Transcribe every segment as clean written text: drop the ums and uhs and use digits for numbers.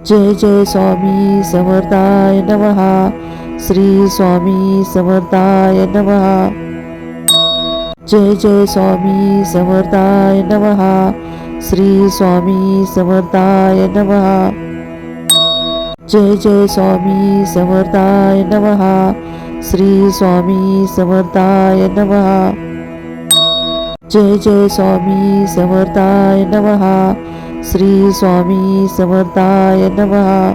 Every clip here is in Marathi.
जय जय स्वामी समर्थाय नमः. श्री स्वामी समर्थाय नमः. जय जय स्वामी समर्थाय नमः. श्री स्वामी समर्थाय नमः. जय जय स्वामी समर्थाय नमः. श्री स्वामी समर्थाय नमः. जय जय स्वामी समर्थाय नमः. श्री स्वामी समर्थाय नमः.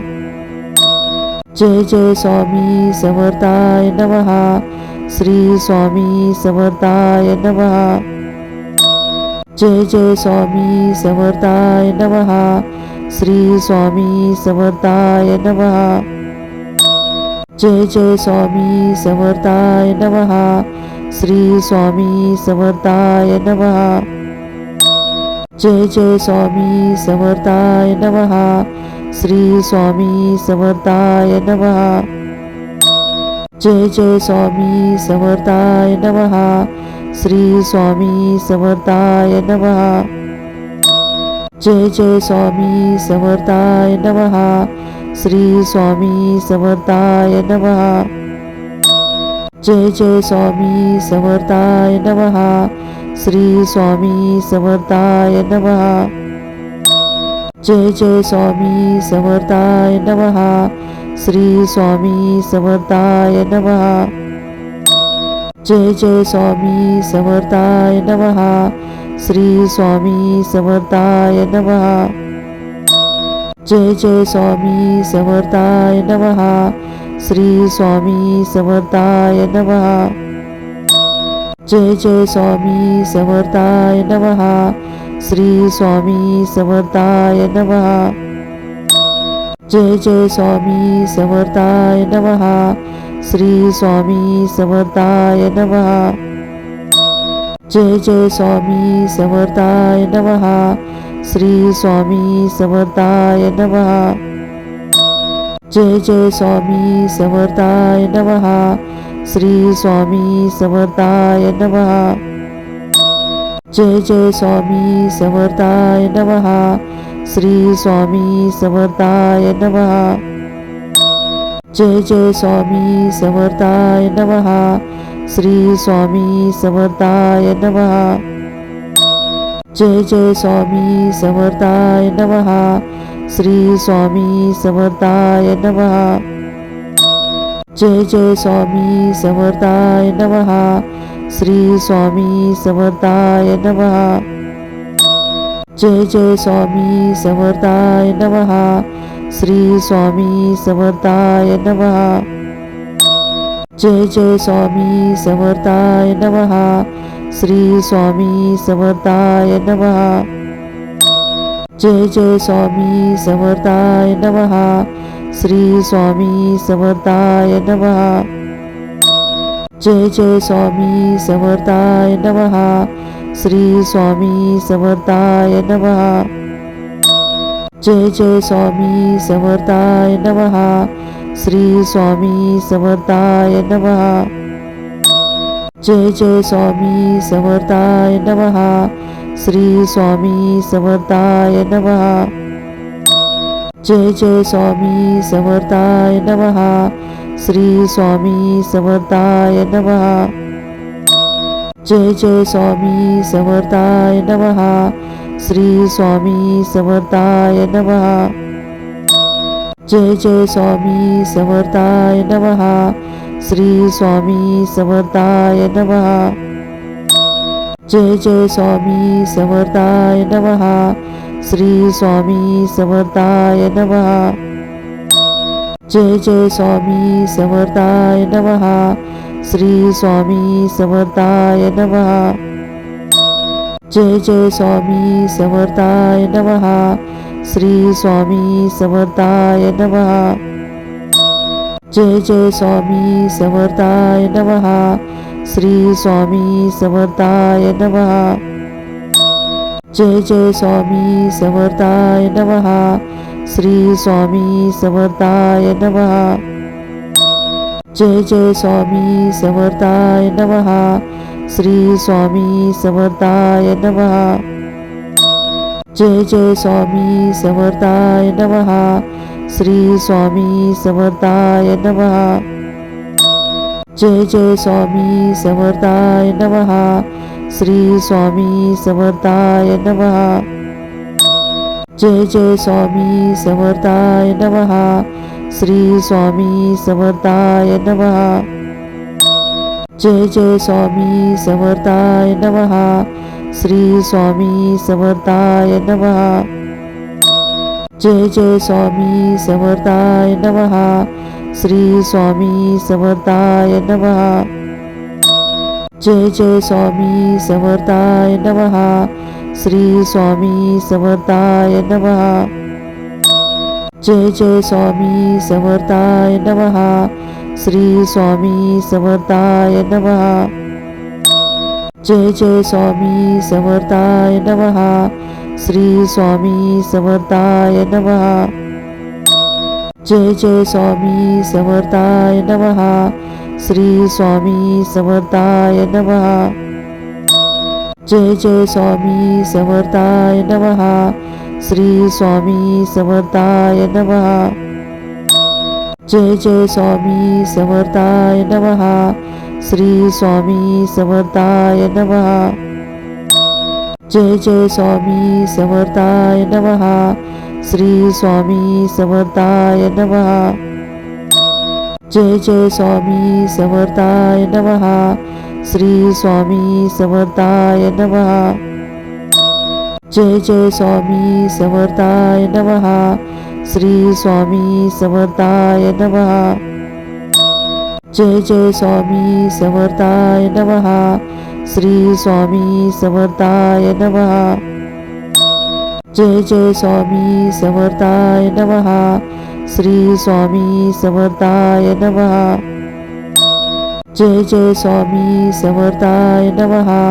जय जय स्वामी समर्थाय नमः. श्री स्वामी समर्थाय नमः. जय जय स्वामी समर्थाय नमः. श्री स्वामी समर्थाय नमः. जय जय स्वामी समर्थाय नमः. श्री स्वामी समर्थाय नमः. जय जय स्वामी समर्थाय नमः. श्री स्वामी समर्थाय नमः. जय जय स्वामी समर्थाय नमः. श्री स्वामी समर्थाय नमः. जय जय स्वामी समर्थाय नमः. श्री स्वामी समर्थाय नमः. जय जय स्वामी समर्थाय नमः. श्री स्वामी समर्थाय नमः. जय जय स्वामी समर्थाय नमः. श्री स्वामी समर्थाय नमः. जय जय स्वामी समर्थाय नमः. श्री स्वामी समर्थाय नमः. जय जय स्वामी समर्थाय नमः. श्री स्वामी समर्थाय नमः. जय जय स्वामी समर्थाय नमः. श्री स्वामी समर्थाय नमः. जय जय स्वामी समर्थाय नमः. श्री स्वामी समर्थाय नमः. जय जय स्वामी समर्थाय नमः. श्री स्वामी समर्थाय नमः. जय जय स्वामी समर्थाय नमः. श्री स्वामी समर्थाय नमः. जय जय स्वामी समर्थाय नमः. श्री स्वामी समर्थाय नमः. जय जय स्वामी समर्थाय नमः. श्री स्वामी समर्थाय नमः. जय जय स्वामी समर्थाय नमः. श्री स्वामी समर्थाय नमः. जय जय स्वामी समर्थाय नमः. श्री स्वामी समर्थाय नमः. जय जय स्वामी समर्थाय नमः. श्री स्वामी समर्थाय नमः. जय जय स्वामी समर्थाय नमः. श्री स्वामी समर्थाय नमः. जय जय स्वामी समर्थाय नमः. श्री स्वामी समर्थाय नमः. जय जय स्वामी समर्थाय नमः. श्री स्वामी समर्थाय नमः. जय जय स्वामी समर्थाय नमः. श्री स्वामी समर्थाय नमः. जय जय स्वामी समर्थाय नमः. श्री स्वामी समर्थाय नमः. जय जय स्वामी समर्थाय नमः. श्री स्वामी समर्थाय नमः. जय जय स्वामी समर्थाय नमः. श्री स्वामी समर्थाय नमः. जय जय स्वामी समर्थाय नमः. श्री स्वामी समर्थाय नमः. जय जय स्वामी समर्थाय नमः. श्री स्वामी समर्थाय नमः. जय जय स्वामी समर्थाय नमः. श्री स्वामी समर्थाय नमः. जय जय स्वामी समर्थाय नमः. श्री स्वामी समर्थाय नमः. जय जय स्वामी समर्थाय नमः. श्री स्वामी समर्थाय नमः. जय जय स्वामी समर्थाय नमः. श्री स्वामी समर्थाय नमः. जय जय स्वामी समर्थाय नमः. श्री स्वामी समर्थाय नमः. जय जय स्वामी समर्थाय नमः. श्री स्वामी समर्थाय नमः. जय जय स्वामी समर्थाय नमः. श्री स्वामी समर्थाय नमः. जय जय स्वामी समर्थाय नमः. श्री स्वामी समर्थाय नमः. जय जय स्वामी समर्थाय नमः. श्री स्वामी समर्थाय नमः. जय जय स्वामी समर्थाय नमः. श्री स्वामी समर्थाय नमः. जय जय स्वामी समर्थाय नमः. श्री स्वामी समर्थाय नमः. जय जय स्वामी समर्थाय नमः. श्री स्वामी समर्थाय नमः. जय जय स्वामी समर्थाय नमः. श्री स्वामी समर्थाय नमः. जय जय स्वामी समर्थाय नमः. श्री स्वामी समर्थाय नमः. जय जय स्वामी समर्थाय नमः. श्री स्वामी समर्थाय नमः. जय जय स्वामी समर्थाय नमः. श्री स्वामी समर्थाय नमः. जय जय स्वामी समर्थाय नमः. श्री स्वामी समर्थाय नमः. जय जय स्वामी समर्थाय नमः. श्री स्वामी समर्थाय नमः. जय जय स्वामी समर्थाय नमः. श्री स्वामी समर्थाय नमः. जय जय स्वामी समर्थाय नमः. श्री स्वामी समर्थाय नमः. जय जय स्वामी समर्थाय नमः. श्री स्वामी समर्थाय नमः. जय जय स्वामी समर्थाय नमः.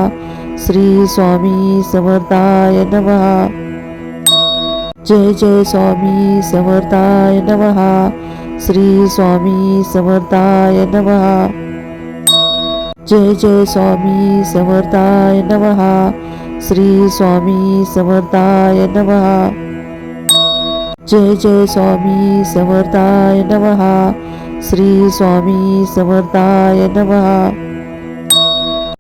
श्री स्वामी समर्थाय नमः. जय जय स्वामी समर्थाय नमः. श्री स्वामी समर्थाय नमः. जय जय स्वामी समर्थाय नमः. श्री स्वामी समर्थाय नमः. जय जय स्वामी समर्थाय नमः. श्री स्वामी समर्थाय नमः.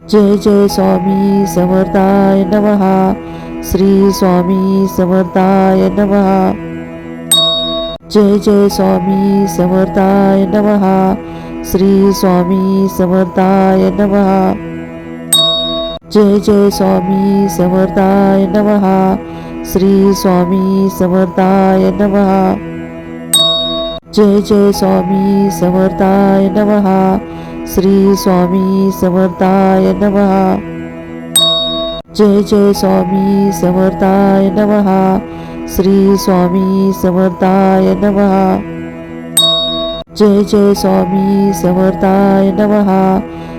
जय जय स्वामी समर्थाय नमः. श्री स्वामी समर्थाय नमः. जय जय स्वामी समर्थाय नमः. श्री स्वामी समर्थाय नमः. जय जय स्वामी समर्थाय नमः. श्री स्वामी समर्थाय नमः. जय जय स्वामी समर्थाय नमः. श्री स्वामी समर्थाय नमः. जय जय स्वामी समर्थाय नमः. श्री स्वामी समर्थाय नमः. जय जय स्वामी समर्थाय नमः.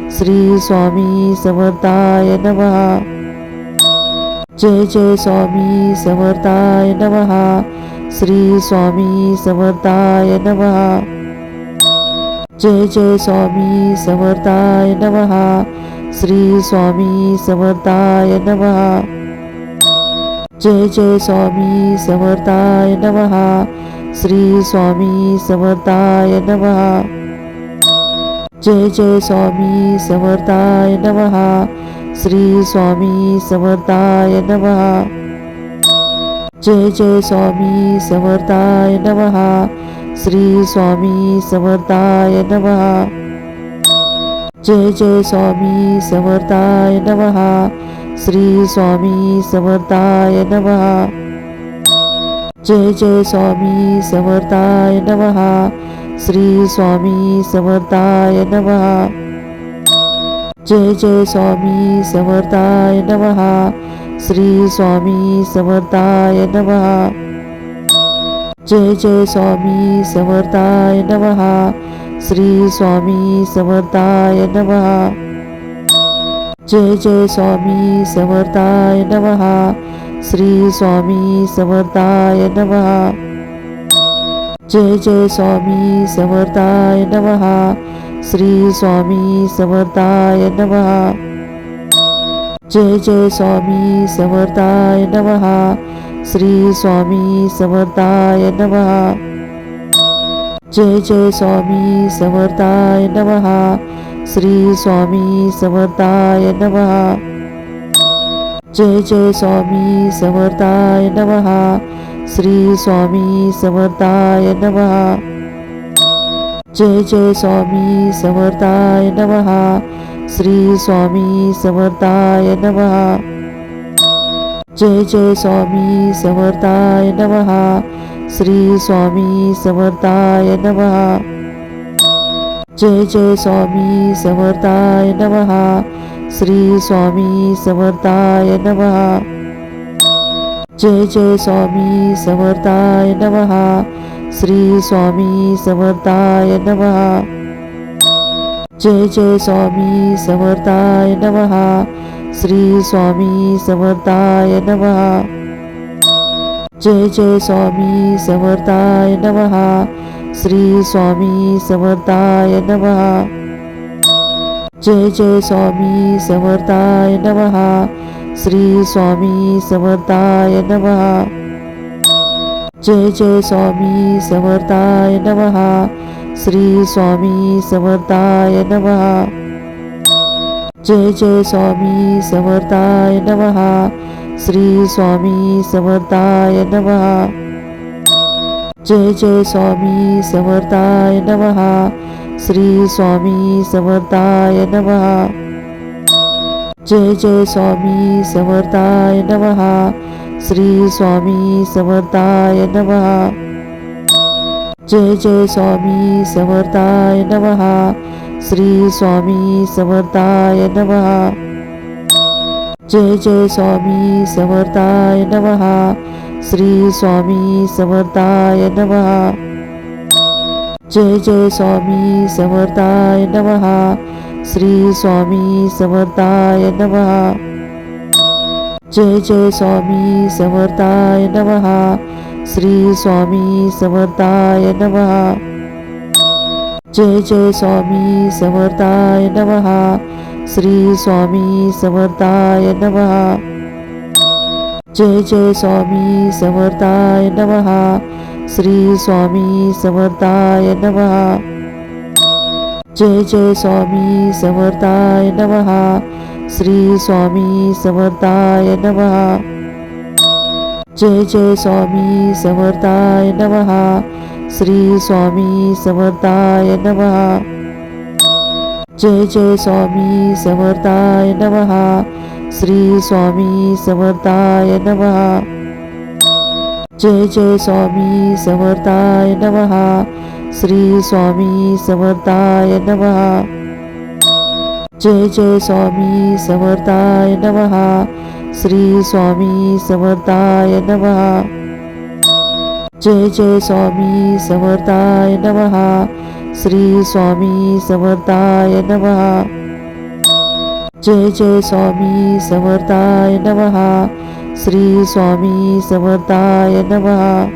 श्री स्वामी समर्थाय नमः. जय जय स्वामी समर्थाय नमः. श्री स्वामी समर्थाय नमः. जय जय स्वामी समर्थाय नमः. श्री स्वामी समर्थाय नमः. जय जय स्वामी समर्थाय नमः. श्री स्वामी समर्थाय नमः. जय जय स्वामी समर्थाय नमः. श्री स्वामी समर्थाय नमः. जय जय स्वामी समर्थाय नमः. श्री स्वामी समर्थाय नमः. जय जय स्वामी समर्थाय नमः. श्री स्वामी समर्थाय नमः. जय जय स्वामी समर्थाय नमः. श्री स्वामी समर्थाय नमः. जय जय स्वामी समर्थाय नमः. श्री स्वामी समर्थाय नमः. जय जय स्वामी समर्थाय नमः. श्री स्वामी समर्थाय नमः. जय जय स्वामी समर्थाय नमः. श्री स्वामी समर्थाय नमः. जय जय स्वामी समर्थाय नमः. श्री स्वामी समर्थाय नमः. जय जय स्वामी समर्थाय नमः. श्री स्वामी समर्थाय नमः. जय जय स्वामी समर्थाय नमः. श्री स्वामी समर्थाय नमः. जय जय स्वामी समर्थाय नमः. श्री स्वामी समर्थाय नमः. जय जय स्वामी समर्थाय नमः. श्री स्वामी समर्थाय नमः. जय जय स्वामी समर्थाय नमः. श्री स्वामी समर्थाय नमः. जय जय स्वामी समर्थाय नमः. श्री स्वामी समर्थाय नमः. जय जय स्वामी समर्थाय नमः. श्री स्वामी समर्थाय नमः. जय जय स्वामी समर्थाय नमः. श्री स्वामी समर्थाय नमः. जय जय स्वामी समर्थाय नमः. श्री स्वामी समर्थाय नमः. जय जय स्वामी समर्थाय नमः. श्री स्वामी समर्थाय नमः. जय जय स्वामी समर्थाय नमः. श्री स्वामी समर्थाय नमः. जय जय स्वामी समर्थाय नमः. श्री स्वामी समर्थाय नमः. जय जय स्वामी समर्थाय नमः. श्री स्वामी समर्थाय नमः. जय जय स्वामी समर्थाय नमः. श्री स्वामी समर्थाय नमः. जय जय स्वामी समर्थाय नमः. श्री स्वामी समर्थाय नमः. जय जय स्वामी समर्थाय नमः. श्री स्वामी समर्थाय नमः. जय जय स्वामी समर्थाय नमः. श्री स्वामी समर्थाय नमः. जय जय स्वामी समर्थाय नमः. श्री स्वामी समर्थाय नमः. जय जय स्वामी समर्थाय नमः. श्री स्वामी समर्थाय नमः. जय जय स्वामी समर्थाय नमः. श्री स्वामी समर्थाय नमः. जय जय स्वामी समर्थाय नमः. श्री स्वामी समर्थाय नमः. जय जय स्वामी समर्थाय नमः. श्री स्वामी समर्थाय नमः. जय जय स्वामी समर्थाय नमः. श्री स्वामी समर्थाय नमः. जय जय स्वामी समर्थाय नमः. श्री स्वामी समर्थाय नमः. जय जय स्वामी समर्थाय नमः. श्री स्वामी समर्थाय नमः. जय जय स्वामी समर्थाय नमः. श्री स्वामी समर्थाय नमः. जय जय स्वामी समर्थाय नमः. श्री स्वामी समर्थाय नमः.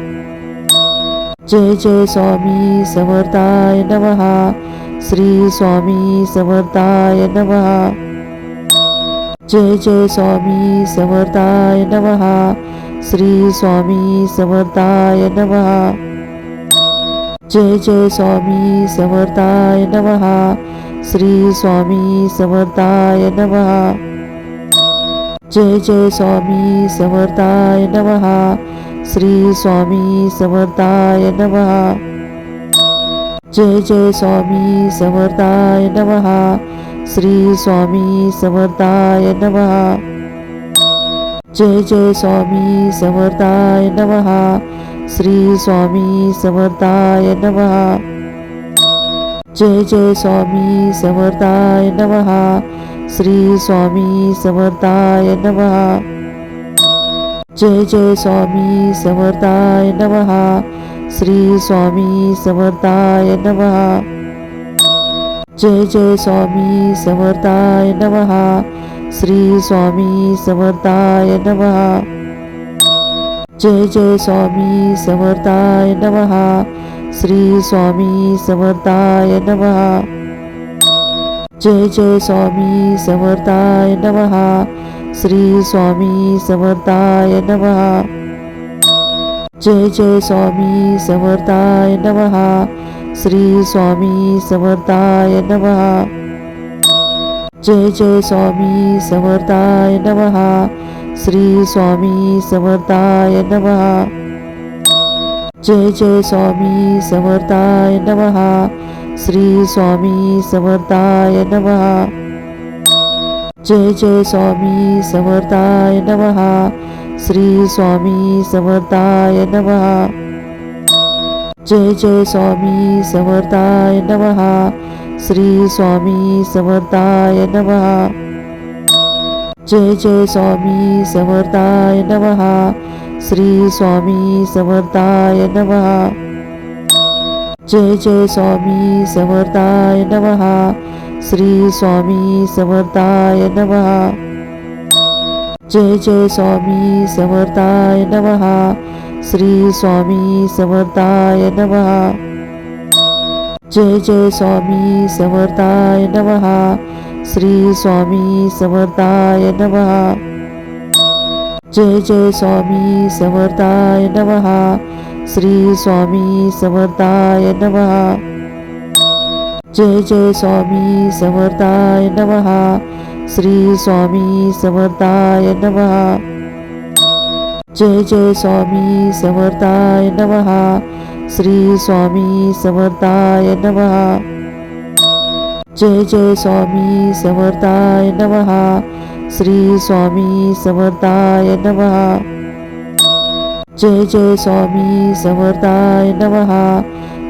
जय जय स्वामी समर्थाय नमः. श्री स्वामी समर्थाय नमः. जय जय स्वामी समर्थाय नमः. श्री स्वामी समर्थाय नमः. जय जय स्वामी समर्थाय नमः. श्री स्वामी समर्थाय नमः. जय जय स्वामी समर्थाय नमः. श्री स्वामी समर्थाय नमः. जय जय स्वामी समर्थाय नमः. श्री स्वामी समर्थाय नमः. जय जय स्वामी समर्थाय नमः. श्री स्वामी समर्थाय नमः. जय जय स्वामी समर्थाय नमः. श्री स्वामी समर्थाय नमः. जय जय स्वामी समर्थाय नमः. श्री स्वामी समर्थाय नमः. जय जय स्वामी समर्थाय नमः. श्री स्वामी समर्थाय नमः. जय जय स्वामी समर्थाय नमः. श्री स्वामी समर्थाय नमः. जय जय स्वामी समर्थाय नमः. श्री स्वामी समर्थाय नमः. जय जय स्वामी समर्थाय नमः. श्री स्वामी समर्थाय नमः. जय जय स्वामी समर्थाय नमः. श्री स्वामी समर्थाय नमः. जय जय स्वामी समर्थाय नमः. श्री स्वामी समर्थाय नमः. जय जय स्वामी समर्थाय नमः. श्री स्वामी समर्थाय नमः. जय जय स्वामी समर्थाय नमः. श्री स्वामी समर्थाय नमः. जय जय स्वामी समर्थाय नमः. श्री स्वामी समर्थाय नमः. जय जय स्वामी समर्थाय नमः. श्री स्वामी समर्थाय नमः. जय जय स्वामी समर्थाय नमः. श्री स्वामी समर्थाय नमः. जय जय स्वामी समर्थाय नमः. श्री स्वामी समर्थाय नमः. जय जय स्वामी समर्थाय नमः. श्री स्वामी समर्थाय नमः. जय जय स्वामी समर्थाय नमः. श्री स्वामी समर्थाय नमः. जय जय स्वामी समर्थाय नमः. श्री स्वामी समर्थाय नमः. जय जय स्वामी समर्थाय नमः. श्री स्वामी समर्थाय नमः. जय जय स्वामी समर्थाय नमः.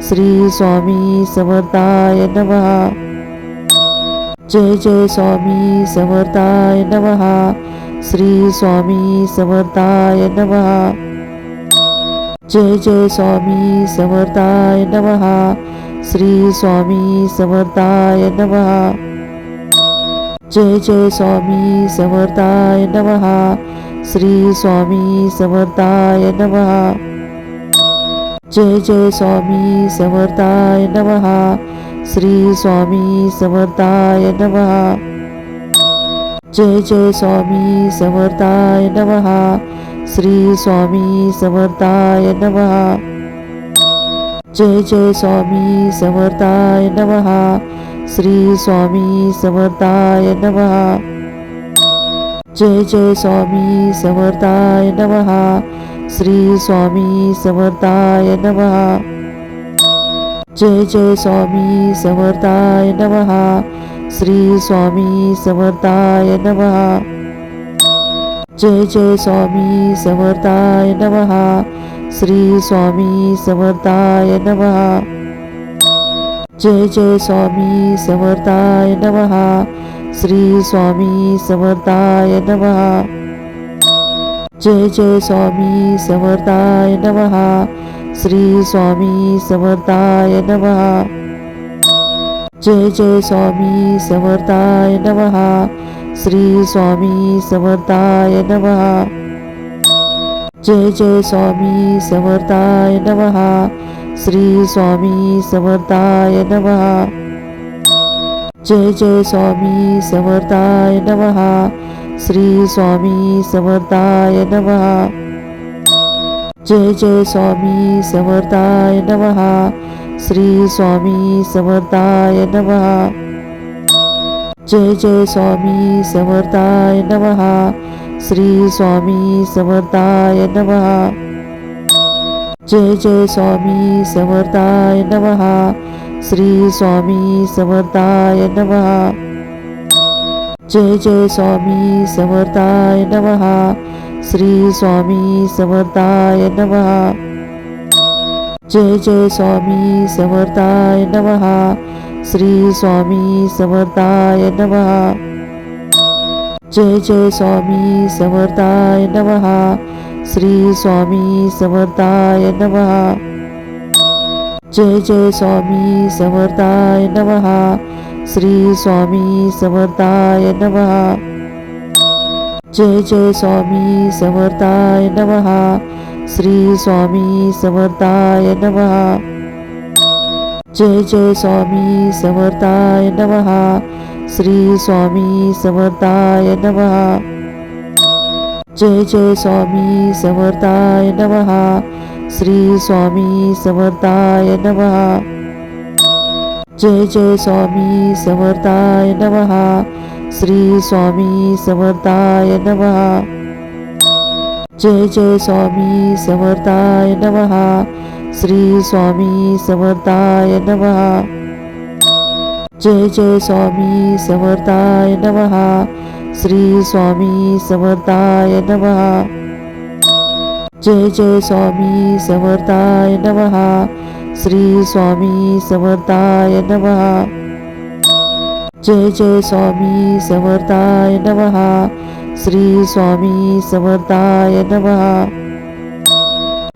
श्री स्वामी समर्थाय नमः. जय जय स्वामी समर्थाय नमः. श्री स्वामी समर्थाय नमः. जय जय स्वामी समर्थाय नमः. श्री स्वामी समर्थाय नमः. जय जय स्वामी समर्थाय नमः. श्री स्वामी समर्थाय नमः. जय जय स्वामी समर्थाय नमः. श्री स्वामी समर्थाय नमः. जय जय स्वामी समर्थाय नमः. श्री स्वामी समर्थाय नमः. जय जय स्वामी समर्थाय नमः. श्री स्वामी समर्थाय नमः. जय जय स्वामी समर्थाय नमः. श्री स्वामी समर्थाय नमः. जय जय स्वामी समर्थाय नमः. श्री स्वामी समर्थाय नमः. जय जय स्वामी समर्थाय नमः. श्री स्वामी समर्थाय नमः. जय जय स्वामी समर्थाय नमः. श्री स्वामी समर्थाय नमः. जय जय स्वामी समर्थाय नमः. श्री स्वामी समर्थाय नमः. जय जय स्वामी समर्थाय नमः. श्री स्वामी समर्थाय नमः. जय जय स्वामी समर्थाय नमः. श्री स्वामी समर्थाय नमः. जय जय स्वामी समर्थाय नमः. श्री स्वामी समर्थाय नमः. जय जय स्वामी समर्थाय नमः. श्री स्वामी समर्थाय नमः. जय जय स्वामी समर्थाय नमः. श्री स्वामी समर्थाय नमः. जय जय स्वामी समर्थाय नमः. श्री स्वामी समर्थाय नमः. जय जय स्वामी समर्थाय नमः. श्री स्वामी समर्थाय नमः. जय जय स्वामी समर्थाय नमः. श्री स्वामी समर्थाय नमः. जय जय स्वामी समर्थाय नमः. श्री स्वामी समर्थाय नमः. जय जय स्वामी समर्थाय नमः. श्री स्वामी समर्थाय नमः. जय जय स्वामी समर्थाय नमः. श्री स्वामी समर्थाय नमः. जय जय स्वामी समर्थाय नमः. श्री स्वामी समर्थाय नमः. जय जय स्वामी समर्थाय नमः. श्री स्वामी समर्थाय नमः. जय जय स्वामी समर्थाय नमः. श्री स्वामी समर्थाय नमः. जय जय स्वामी समर्थाय नमः. श्री स्वामी समर्थाय नमः. जय जय स्वामी समर्थाय नमः. श्री स्वामी समर्थाय नमः. जय जय स्वामी समर्थाय नमः. श्री स्वामी समर्थाय नमः. जय जय स्वामी समर्थाय नमः. श्री स्वामी समर्थाय नमः.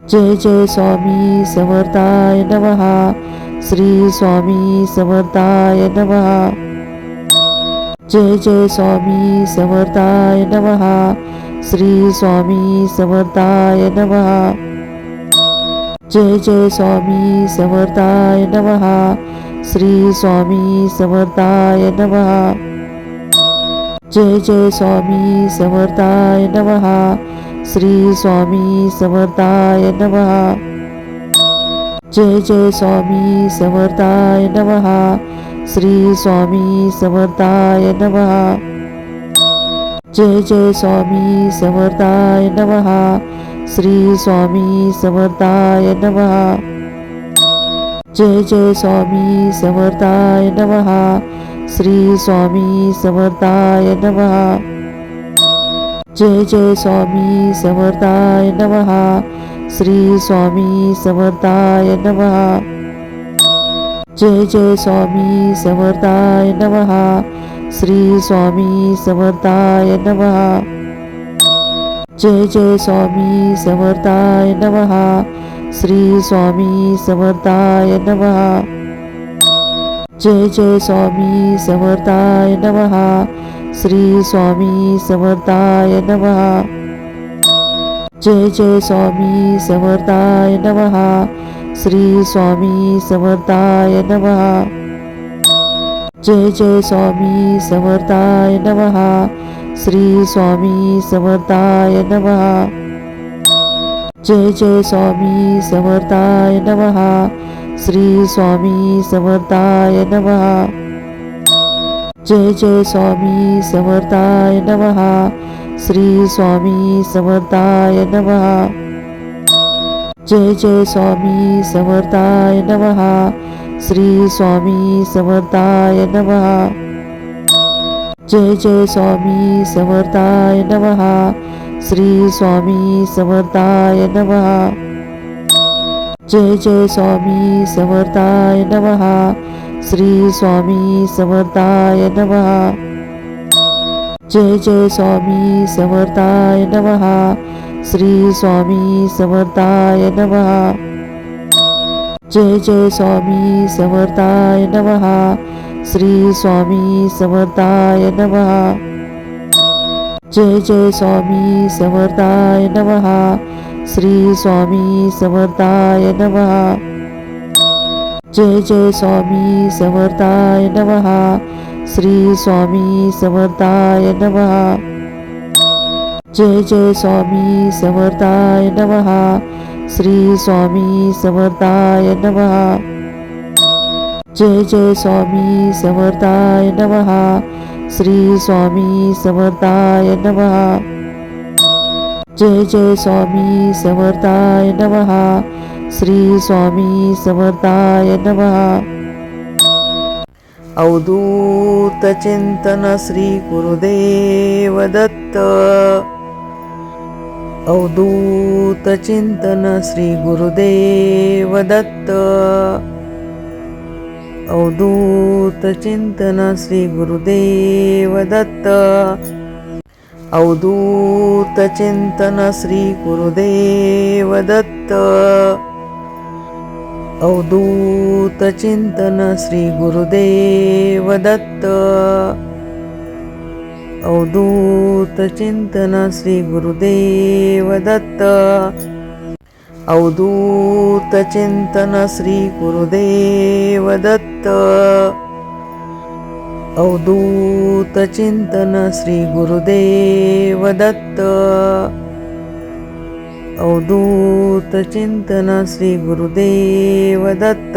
जय जय स्वामी समर्थाय नमः. श्री स्वामी समर्थाय नमः. जय जय स्वामी समर्थाय नमः. श्री स्वामी समर्थाय नमः. जय जय स्वामी समर्थाय नमः. श्री स्वामी समर्थाय नमः. जय जय स्वामी समर्थाय नमः. श्री स्वामी समर्थाय नमः. जय जय स्वामी समर्थाय नमः. श्री स्वामी समर्थाय नमः. जय जय स्वामी समर्थाय नमः. श्री स्वामी समर्थाय नमः. जय जय स्वामी समर्थाय नमः. श्री स्वामी समर्थाय नमः. जय जय स्वामी समर्थाय नमः. श्री स्वामी समर्थाय नमः. जय जय स्वामी समर्थाय नमः. श्री स्वामी समर्थाय नमः. जय जय स्वामी समर्थाय नमः. श्री स्वामी समर्थाय नमः. जय जय स्वामी समर्थाय नमः. श्री स्वामी समर्थाय नमः. जय जय स्वामी समर्थाय नमः. श्री स्वामी समर्थाय नमः. जय जय स्वामी समर्थाय नमः. श्री स्वामी समर्थाय नमः. जय जय स्वामी समर्थाय नमः. श्री स्वामी समर्थाय नमः. जय जय स्वामी समर्थाय नमः. श्री स्वामी समर्थाय नमः. जय जय स्वामी समर्थाय नमः. श्री स्वामी समर्थाय नमः. जय जय स्वामी समर्थाय नमः. श्री स्वामी समर्थाय नमः. जय जय स्वामी समर्थाय नमः. श्री स्वामी समर्थाय नमः. जय जय स्वामी समर्थाय नमः. श्री स्वामी समर्थाय नमः. जय जय स्वामी समर्थाय नमः. श्री स्वामी समर्थाय नमः. जय जय स्वामी समर्थाय नमः. श्री स्वामी समर्थाय नमः. जय जय स्वामी समर्थाय नमः. श्री स्वामी समर्थाय नमः. जय जय स्वामी समर्थाय नमः. श्री स्वामी समर्थाय नमः. जय जय स्वामी समर्थाय नमः. श्री स्वामी समर्थाय नमः. जय जय स्वामी समर्थाय नमः. श्री स्वामी समर्थाय नमः. अवधूत चिंतन श्री गुरुदेव दत्त. अवधूत चिंतन श्री गुरुदेव दत्त. अवधूत चिंतन श्री गुरुदेव दत्त. अवधूत चिंतन श्री गुरुदेव दत्त. अवधूत चिंतन श्री गुरुदेव दत्त. अवधूत चिंतन श्री गुरुदेव दत्त. अवधूत चिंतन श्री गुरुदेव दत्त. अवधूत चिंतन श्री गुरुदेव दत्त. अवधूत चिंतन श्री गुरुदेव दत्त.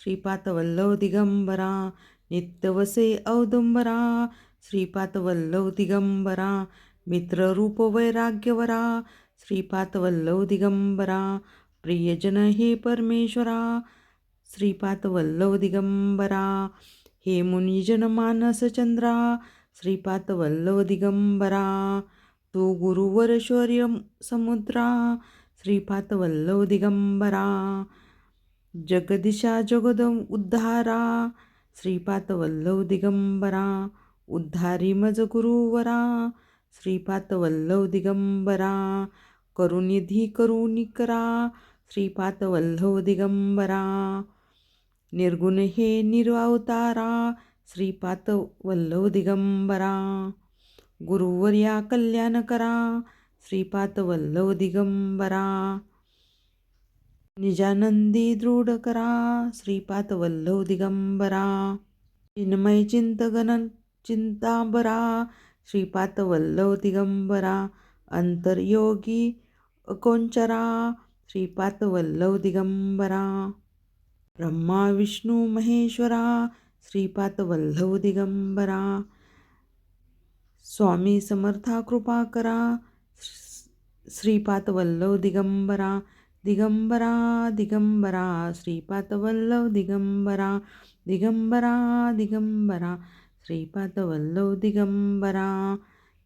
श्रीपादवल्लभ दिगंबरा नित्यवसे औदुंबरा श्रीपादवल्लभ दिगंबरा मित्ररूप वैराग्यवरा श्रीपादवल्लभ दिगंबरा प्रियजन हे परमेश्वरा श्रीपादवल्लभ दिगंबरा हे मुनिजन मानसचंद्रा श्रीपादवल्लभ दिगंबरा तू गुरुवर शौर्य समुद्रा श्रीपादवल्लभ दिगंबरा जगदिशा जगद उद्धारा श्रीपादवल्लभ दिगंबरा उद्धारी मज गुरुवरा श्रीपादवल्लभ दिगंबरा करुनिधी करुणिकरा श्रीपादवल्लभ दिगंबरा निर्गुण हे निरवतारा श्रीपादवल्लभ दिगंबरा गुरुवर्या कल्याण करा श्रीपादवल्लभ दिगंबरा निजानंदी दृढ करा श्रीपादवल्लभ दिगंबरा चिन्मय चिंतगण चिंतांबरा श्रीपादवल्लभ दिगंबरा अंतर्योगी अकोंचरा श्रीपादवल्लभ दिगंबरा ब्रह्मा विष्णू महेश्वरा श्रीपादवल्लभ दिगंबरा स्वामी समर्था कृपा करा श्रीपादवल्लभ दिगंबरा दिगंबरा दिगंबरा श्रीपादवल्लभ दिगंबरा दिगंबरा दिगंबरा श्रीपादवल्लभ दिगंबरा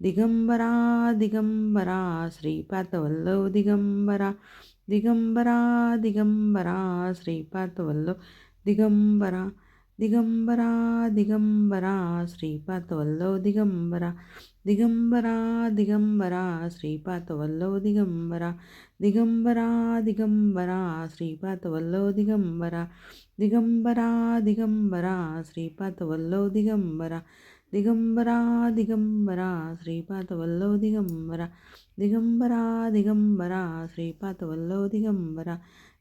दिगंबरा दिगंबरा श्रीपादवल्लभ दिगंबरा दिगंबरा दिगंबरा श्रीपादवल्लभ दिगंबरा दिगंबरा दिगंबरा श्रीपादवल्लभ दिगंबरा दिगंबरा दिगंबरा श्रीपादवल्लभ दिगंबरा दिगंबरा दिगंबरा श्रीपादवल्लभ दिगंबरा दिगंबरा दिगंबरा श्रीपादवल्लभ दिगंबरा दिगंबरा दिगंबरा श्रीपादवल्लभ दिगंबरा दिगंबरा दिगंबरा श्रीपादवल्लभ दिगंबरा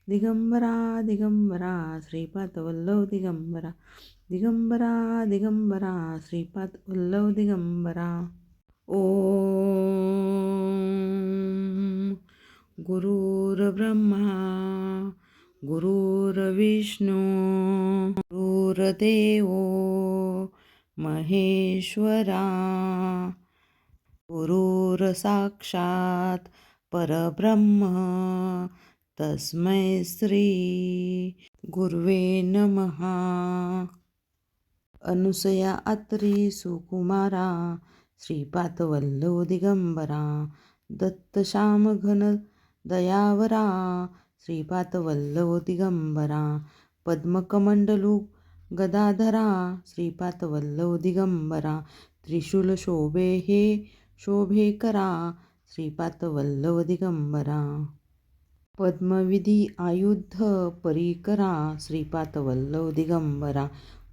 दिगंबरा दिगंबरा श्रीपादवल्लभ दिगंबरा दिगंबरा दिगंबरा श्रीपादवल्लभ दिगंबरा ओम गुरुर्ब्रह्मा गुरुर्विष्णू गुरुर्देव महेश्वरा गुरुर्साक्षात् परब्रह्म तस्मै श्री गुरुवे नमः अनुसया अत्री सुकुमारा श्रीपादवल्लभ दिगंबरा दत्तश्याम घन दयावरा श्रीपादवल्लभ दिगंबरा पद्मकमंडलू गदाधरा श्रीपादवल्लभ दिगंबरा त्रिशूल शोभे हे शोभे करा श्रीपादवल्लभ दिगंबरा पद्मविधी आयुध परिकरा श्रीपादवल्लभ दिगंबरा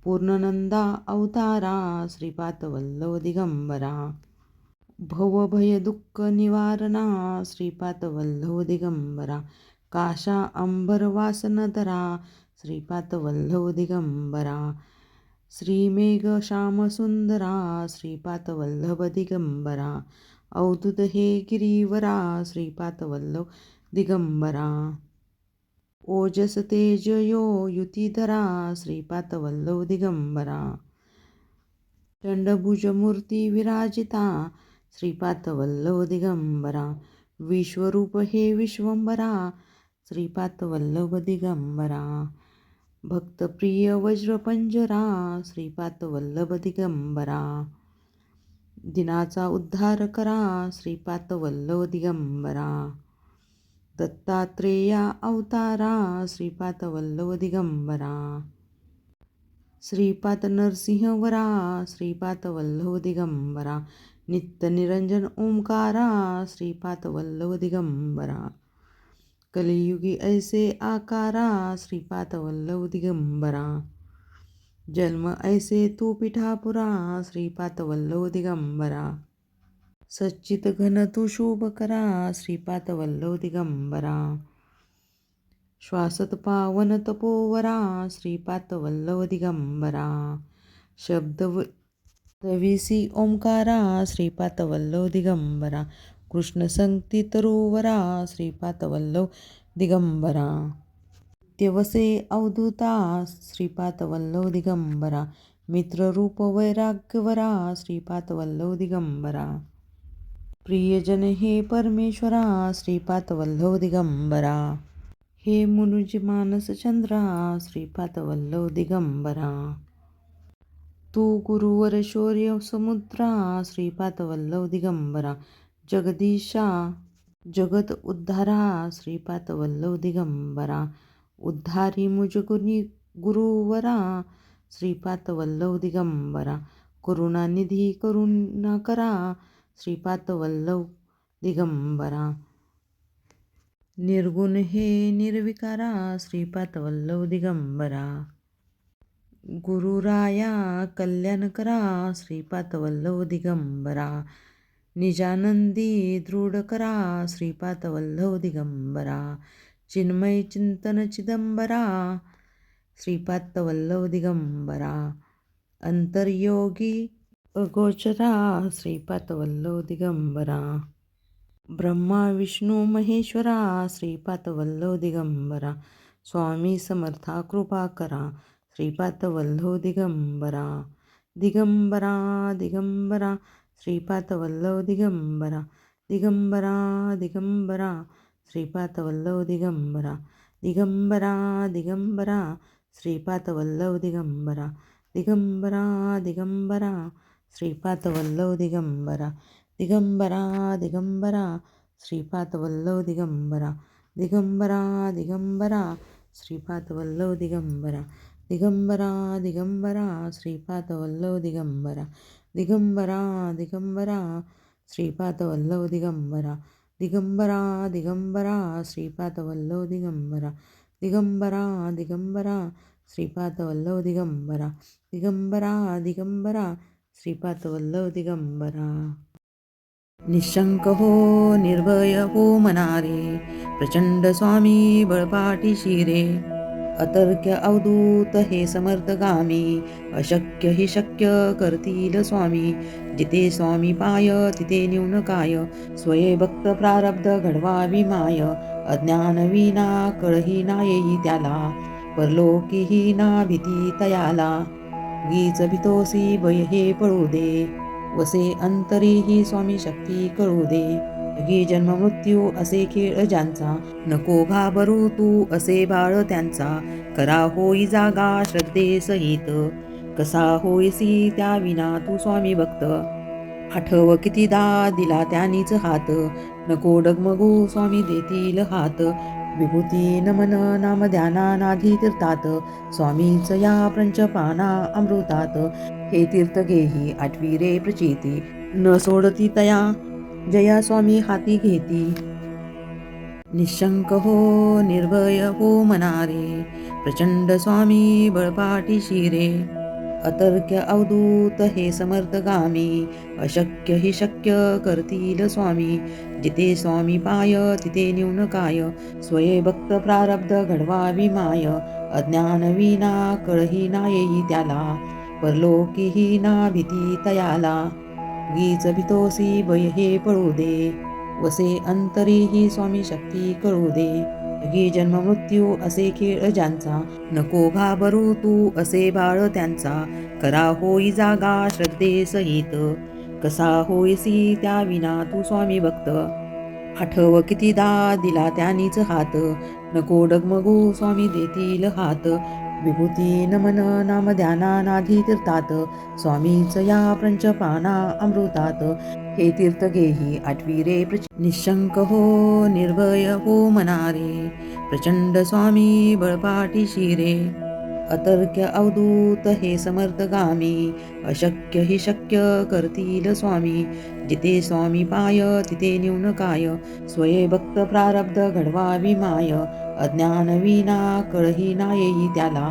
पूर्णनंदा अवतारा श्रीपादवल्लभ दिगंबरा भवभय दुःख निवारणा श्रीपादवल्लभ दिगंबरा काशा अंबर वासनधरा श्रीपादवल्लभ दिगंबरा श्रीमेघ श्यामसुंदरा श्रीपादवल्लभ दिगंबरा अवधूत हे गिरीवरा श्रीपादवल्लभ दिगंबरा ओजस तेज यो युतिधरा श्रीपादवल्लभ दिगंबरा चंडभुज मूर्ती विराजिता श्रीपादवल्लभ दिगंबरा विश्वरूप हे विश्वंभरा श्रीपादवल्लभ दिगंबरा भक्तप्रिय वज्रपंजरा श्रीपादवल्लभ दिगंबरा दिनाचा उद्धार करा श्रीपादवल्लभ दिगंबरा दत्तात्रेया अवतारा श्रीपादवल्लभ दिगंबरा श्रीपाद नरसिंहवरा श्रीपादवल्लभ दिगंबरा नित्य निरंजन ओंकारा श्रीपादवल्लभ दिगंबरा कलियुगी ऐसे आकारा श्रीपादवल्लभ दिगंबरा जन्म ऐसे तू पिठापुरा श्रीपादवल्लभ दिगंबरा सच्चित घन तू शुभ करा श्रीपादवल्लभ दिगंबरा श्वासत पावन तपोवरा श्रीपादवल्लभ दिगंबरा शब्द तविसी ओंकारा श्रीपादवल्लभ दिगंबरा कृष्ण संगती तरुवरा श्रीपादवल्लभ दिगंबरा नित्य वसे अवधूता श्रीपाद वल्लभ दिगंबरा, मित्ररूप वैराग्यवरा श्रीपाद वल्लभ दिगंबरा, प्रियजन हे परमेश्वरा श्रीपाद वल्लभ दिगंबरा, हे मुनुज मानस चंद्रा श्रीपाद वल्लभ दिगंबरा, तू गुरुवर शौर्य समुद्रा श्रीपाद वल्लभ दिगंबरा, जगदीशा जगत उद्धारा श्रीपाद वल्लभ दिगंबरा, उद्धारी मुझ गुरुवरा श्रीपाद वल्लभ दिगंबरा, करुणानिधी करुणा करा श्रीपाद वल्लभ दिगंबरा, निर्गुण हे निर्विकारा श्रीपाद वल्लभ दिगंबरा, गुरुराया कल्याण करा श्रीपाद वल्लभ दिगंबरा, निजानंदी दृढ करा श्रीपाद वल्लभ दिगंबरा, चिन्मय चिंतन चिदंबरा श्रीपाद वल्लभ दिगंबरा, अंतर्योगी अगोचरा श्रीपाद वल्लभ दिगंबरा, ब्रह्मा विष्णू महेश्वरा श्रीपाद वल्लभ दिगंबरा, स्वामी समर्था कृपा करा श्रीपाद वल्लभ दिगंबरा, दिगंबरा दिगंबरा श्रीपाद वल्लभ दिगंबरा, दिगंबरा दिगंबरा श्रीपाद वल्लभ दिगंबरा, दिगंबरा दिगंबरा श्रीपाद वल्लभ दिगंबरा, दिगंबरा दिगंबरा श्रीपाद वल्लभ दिगंबरा, दिगंबरा दिगंबरा श्रीपाद वल्लभ दिगंबरा, दिगंबरा दिगंबरा श्रीपाद वल्लभ दिगंबरा, दिगंबरा दिगंबरा श्रीपाद वल्लभ दिगंबरा, दिगंबरा दिगंबरा श्रीपाद वल्लभ दिगंबरा, दिगंबरा दिगंबरा श्रीपाद वल्लभ दिगंबरा, दिगंबरा दिगंबरा श्रीपाद वल्लभ दिगंबरा, दिगंबरा दिगंबरा श्रीपाद वल्लभ दिगंबरा, निशंक हो निर्भय हो मनारे, प्रचंड स्वामी बळपाटी शिरे, अतर्क्य अवधूत हे समर्थगामी, अशक्य हि शक्य करतील स्वामी, जिथे स्वामी पाय तिथे न्यून काय, स्वये भक्त प्रारब्ध घडवावी माय, अज्ञान विना कळही ना येई त्याला, परलोकीही ना भीती तयाला, गीच भितोसी भय हे पळू दे, वसे अंतरी ही स्वामी शक्ती कळू दे, जगी जन्म मृत्यू असे खेळ ज्यांचा, नको घाबरू तू असे बाळ त्यांचा, करा होई जागा श्रद्धेसहित, कसा होईसी त्या विना तू स्वामी भक्त, आठव कितीदा दिला त्यानीच हात, नको डगमगू स्वामी देतील हात, विभूती नमन नाम ध्याना नाधी तीर्थात, स्वामीच या पंचपाना अमृतात, हे तीर्थ घेही आठवी रे प्रचिती, न सोडती तया जया स्वामी हाती घेती, निशंक हो निर्भय हो मनारे, प्रचंड स्वामी बळपाटी शिरे, अतर्क्य अवधूत हे समर्थगामी, अशक्य हि शक्य करतील स्वामी, जिथे स्वामी पाय तिथे न्यून काय, स्वये भक्त प्रारब्ध घडवावी माय, अज्ञान विना कळही ना येई त्याला, परलोकीही ना भीती तयाला, गीच भितोसी भय हे पळू दे, वसे अंतरी ही स्वामी शक्ती कळू दे, जगी जन्म मृत्यू असे खेळ ज्यांचा, नको घाबरू तू असे बाळ त्यांचा, करा होई जागा श्रद्धेसहित, कसा होईसी त्या विना तू स्वामी भक्त, आठव कितीदा दिला त्यानीच हात, नको डगमगू स्वामी देतील हात, विभूती नमन नाम ध्याना नाधी तीर्थात, स्वामीच या पंचपाना अमृतात, हे तीर्थ घेही आठवी रे निशंक हो निर्भय हो मनारे, प्रचंड स्वामी बळपाटी शिरे, अतर्क्य अवधूत हे समर्थगामी, अशक्य हि शक्य करतील स्वामी, जिथे स्वामी पाय तिथे न्यून काय, स्वये भक्त प्रारब्ध घडवावी माय, अज्ञान विना कळही ना येई त्याला,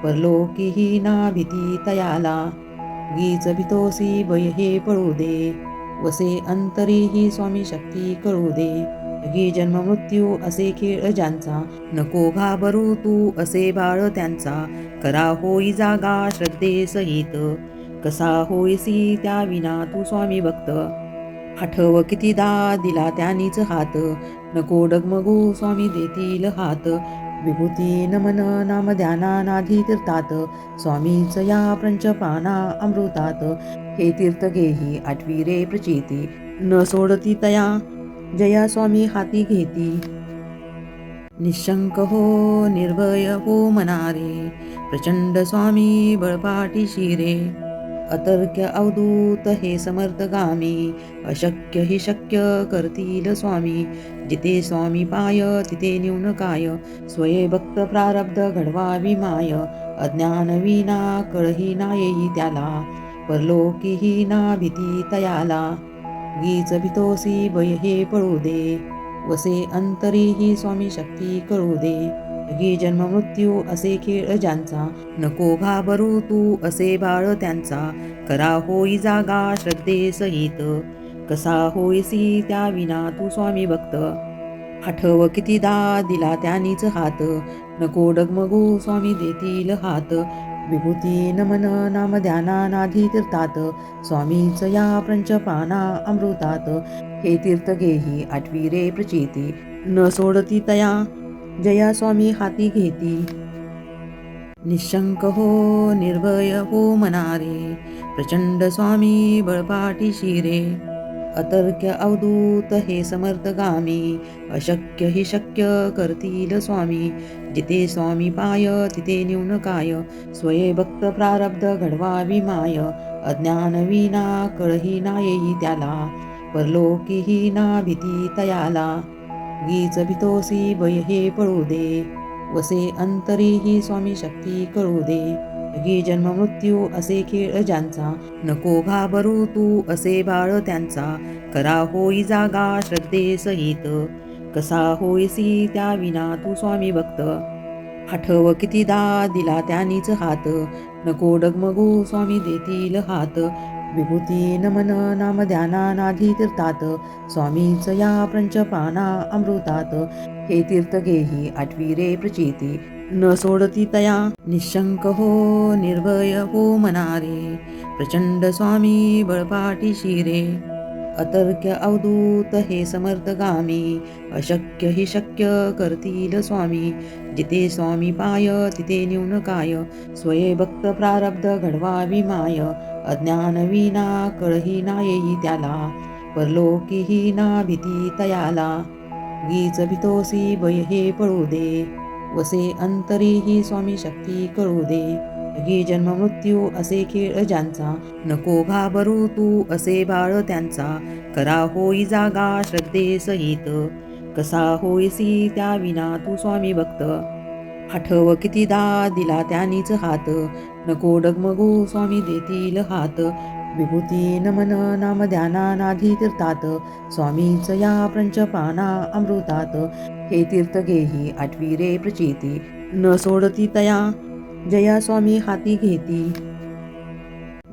परलोकीही ना भीती तयाला, गीच भितोसी भय हे पळू दे, वसे अंतरी ही स्वामी शक्ती कळू दे, जगी जन्म मृत्यू असे खेळ ज्यांचा, नको घाबरू तू असे बाळ त्यांचा, करा होई जागा श्रद्धेसहित, कसा होईसी त्या विना तू स्वामी भक्त, आठव कितीदा दिला त्यानीच हात, नको डगमगू स्वामी देतील हात, विभूती नमन नाम ध्यानानाधी तीर्थात स्वामीच या पंचपाना अमृतात. हे तीर्थ घेही आठवी रे प्रचिती न सोडती तया जया स्वामी हाती घेती. निशंक हो निर्भय हो मनारे प्रचंड स्वामी बळपाटी शिरे. अतर्क्य अवधूत हे समर्थगामी अशक्य हि शक्य करतील स्वामी. जिथे स्वामी पाय तिथे न्यून काय स्वये भक्त प्रारब्ध घडवावी माय. अज्ञान विना कळही ना येई त्याला परलोकीही ना भीती तयाला. गीच भितोसी भय हे पळू दे वसे अंतरीही स्वामी शक्ती कळू दे. जगी जन्म मृत्यू असे खेळ ज्यांचा नको घाबरू तू असे बाळ त्यांचा. करा होई जागा श्रद्धे सहित कसा होईसी त्या विना तू स्वामी भक्त. आठव कितीदा दिला त्यानीच हात नको डगमगू स्वामी देतील हात. विभूती नमन नाम ध्यानानाधी तीर्थात स्वामीच या पंचपाना अमृतात. हे तीर्थ घेही आठवी रे प्रचिती न सोडती तया जया स्वामी हाती घेती. निशंक हो निर्भय हो मनारे प्रचंड स्वामी बळपाटी शिरे. अतर्क्य अवधूत हे समर्थगामी अशक्य हि शक्य करतील स्वामी. जिथे स्वामी पाय तिथे न्यून काय स्वये भक्त प्रारब्ध घडवावी माय. अज्ञान विना कळही ना येई त्याला परलोकीही ना भीती तयाला. गीच भितोसी भय हे पळू दे वसे अंतरीही स्वामी शक्ती कळू दे. जगी जन्म मृत्यू असे खेळ ज्यांचा नको घाबरू तू असे बाळ त्यांचा. करा होई जागा श्रद्धे सहित कसा होईसी त्या विना तू स्वामी भक्त. आठव कितीदा दिला त्यानीच हात नको डगमगू स्वामी देतील हात. विभूती नमन नाम ध्यानानाधी तीर्थात स्वामीच या पंचपाना अमृतात. हे तीर्थ घेही आठवी रे प्रचिती न सोडती तया निशंक हो निर्भय हो मनारे प्रचंड स्वामी बळपाटी शिरे. अतर्क्य अवधूत हे समर्थगामी अशक्य हि शक्य करतील स्वामी. जिथे स्वामी पाय तिथे न्यून काय स्वये भक्त प्रारब्ध घडवावी माय. अज्ञान विना कळही ना येई त्याला परलोकीही ना भीती तयाला. गीच भितोसी भय हे पळू दे वसे अंतरीही स्वामी शक्ती कळू दे. जगी जन्म मृत्यू असे खेळ ज्यांचा नको घाबरू तू असे बाळ त्यांचा. करा होई जागा श्रद्धे सहित कसा होईसी त्या विना तू स्वामी भक्त. आठव कितीदा दिला त्यानीच हात नको डगमगू स्वामी देतील हात. विभूती नमन नाम ध्यानानाधी तीर्थात स्वामीच या पंचपाना अमृतात. हे तीर्थ घेही आठवी रे प्रचिती न सोडती तया जया स्वामी हाती घेती.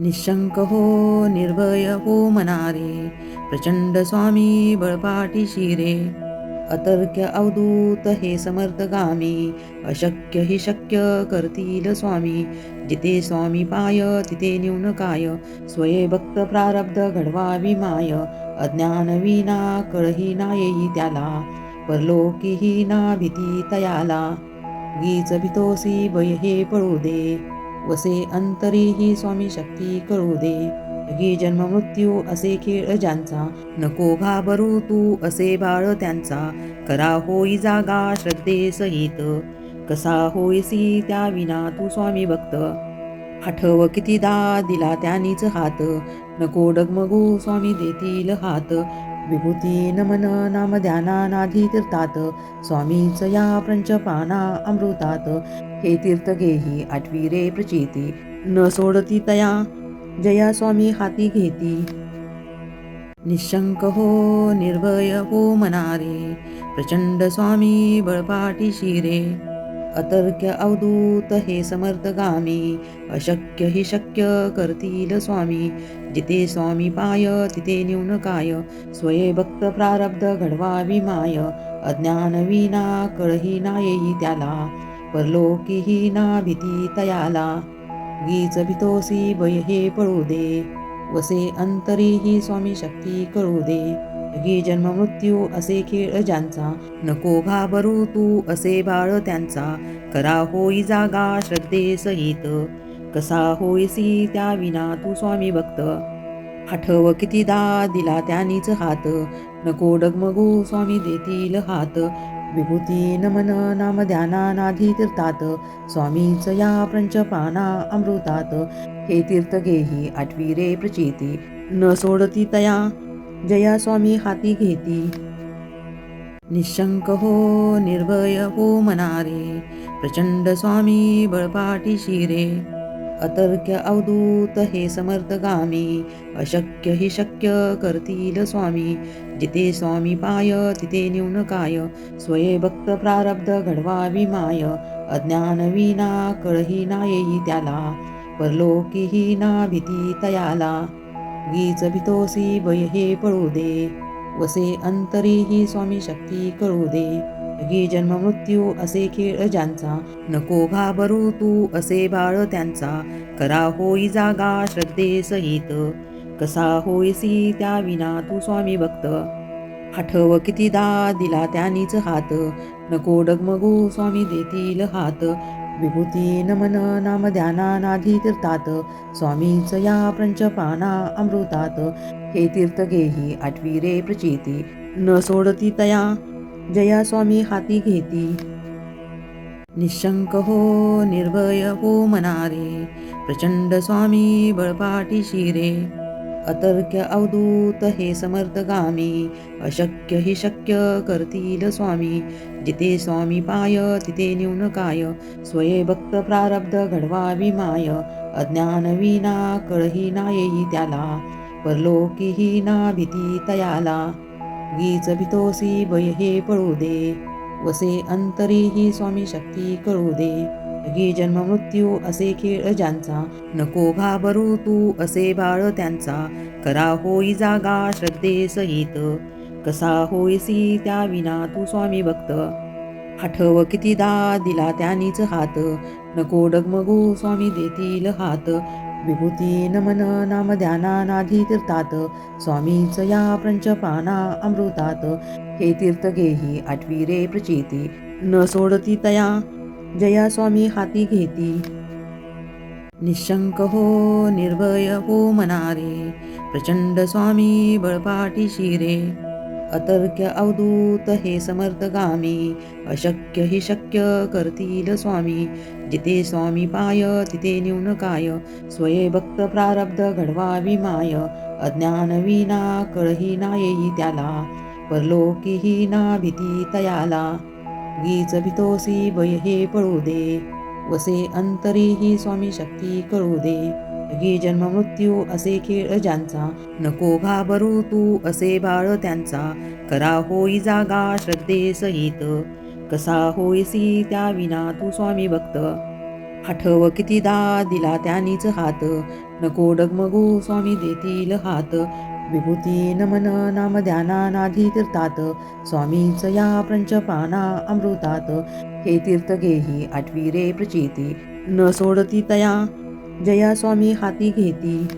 निशंक हो निर्भय हो मनारे प्रचंड स्वामी बळपाटी शिरे. अतर्क्य अवधूत हे समर्थगामी अशक्य हि शक्य करतील स्वामी. जिथे स्वामी पाय तिथे न्यून काय स्वये भक्त प्रारब्ध घडवावी माय. अज्ञान विना कळही ना येई त्याला परलोकीही ना भीती तयाला. गीच भितोसी भय हे पळू दे वसे अंतरीही स्वामी शक्ती कळू दे. जगी जन्म मृत्यू असे खेळ ज्यांचा नको घाबरू तू असे बाळ त्यांचा. करा होई जागा श्रद्धे सहित कसा होईसी त्या विना तू स्वामी भक्त. आठव कितीदा दिला त्यानीच हात नको डगमगू स्वामी देतील हात. विभूती नमन नाम ध्यानानाधी तीर्थात स्वामीच या पंचपाना अमृतात. हे तीर्थ घेही आठवी रे प्रचिती न सोडती तया जया स्वामी हाती घेती. निशंक हो निर्भय हो मनारे प्रचंड स्वामी बळपाटी शिरे. अतर्क्य अवधूत हे समर्थगामी अशक्य हि शक्य करतील स्वामी. जिथे स्वामी पाय तिथे न्यून काय स्वये भक्त प्रारब्ध घडवावी माय. अज्ञान विना कळही ना येई त्याला परलोकीही ना भीती तयाला. गीच भितोसी भय हे पळू दे वसे अंतरीही स्वामी शक्ती कळू दे. जगी जन्म मृत्यू असे खेळ ज्यांचा, नको घाबरू तू असे बाळ त्यांचा. करा होई जागा श्रद्धे सहित, कसा होईसी त्या विना तू स्वामी भक्त. आठव कितीदा दिला त्यांनीच हात, नको डगमगू स्वामी देतील हात. विभूती नमन नाम ध्याना नाधी तीर्थात, स्वामीच या पंचपाना अमृतात. हे तीर्थ घेही आठवी रे प्रचिती, न सोडती तया जया स्वामी हाती घेती. निशंक हो निर्भय हो मनारे, प्रचंड स्वामी बळपाटी शिरे. अतर्क्य अवधूत हे समर्थगामी, अशक्य हि शक्य करतील स्वामी. जिथे स्वामी पाय तिथे न्यून काय, स्वये भक्त प्रारब्ध घडवावी माय. अज्ञान विना कळही ना येई त्याला, परलोकीही ना भीती तयाला. गीच भितोसी भय हे पळू दे, वसे अंतरीही स्वामी शक्ती कळू दे. जगी जन्म मृत्यू असे खेळ ज्यांचा, नको घाबरू तू असे बाळ त्यांचा. करा होई जागा श्रद्धे सहित, कसा होईसी त्या विना तू स्वामी भक्त. आठव कितीदा दिला त्यांनीच हात, नको डगमगू स्वामी देतील हात. विभूती नमन नाम ध्याना नाधी तीर्थात, स्वामीच या पंचपाना अमृतात. हे तीर्थ घेही आठवी रे प्रचिती, न सोडती तया जया स्वामी हाती घेती. निशंक हो निर्भय हो मनारे, प्रचंड स्वामी बळपाटी शिरे. अतर्क्य अवधूत हे समर्थगामी, अशक्य हि शक्य करतील स्वामी. जिथे स्वामी पाय तिथे न्यून काय, स्वये भक्त प्रारब्ध घडवावी माय. अज्ञान विना कळही ना येई त्याला, परलोकीही ना भीती तयाला. गीच भितोसी भय हे पळू दे, वसे अंतरीही स्वामी शक्ती कळू दे. जगी जन्म मृत्यू असे खेळ ज्यांचा, नको घाबरू तू असे बाळ त्यांचा. करा होई जागा श्रद्धे सहित, कसा होईसी त्या विना तू स्वामी भक्त. आठव कितीदा दिला त्यांनीच हात, नको डगमगू स्वामी देतील हात. विभूती नमन नाम ध्याना नाधी तीर्थात, स्वामीच या पंचपाना अमृतात. हे तीर्थ घेही आठवी रे प्रचिती, न सोडती तया जया स्वामी हाती घेती. निशंक हो निर्भय हो मनारे, प्रचंड स्वामी बळपाटी शिरे. अतर्क्य अवधूत हे समर्थगामी, अशक्य हि शक्य करतील स्वामी. जिथे स्वामी पाय तिथे न्यून काय, स्वये भक्त प्रारब्ध घडवावी माय. अज्ञान विना कळही ना येई त्याला, परलोकीही ना भीती तयाला. गीच भितोसी भय हे पळू दे, वसे अंतरीही स्वामी शक्ती कळू दे. जगी जन्म मृत्यू असे खेळ ज्यांचा, नको घाबरू तू असे बाळ त्यांचा. करा होई जागा श्रद्धे सहित, कसा होईसी त्या विना तू स्वामी भक्त. आठव कितीदा दिला त्यांनीच हात, नको डगमगू स्वामी देतील हात. विभूती नमन नाम ध्याना नाधी तीर्थात, स्वामीच या पंचपाना अमृतात. हे तीर्थ घेही आठवी रे प्रचिती, न सोडती तया जया स्वामी हाती घेती.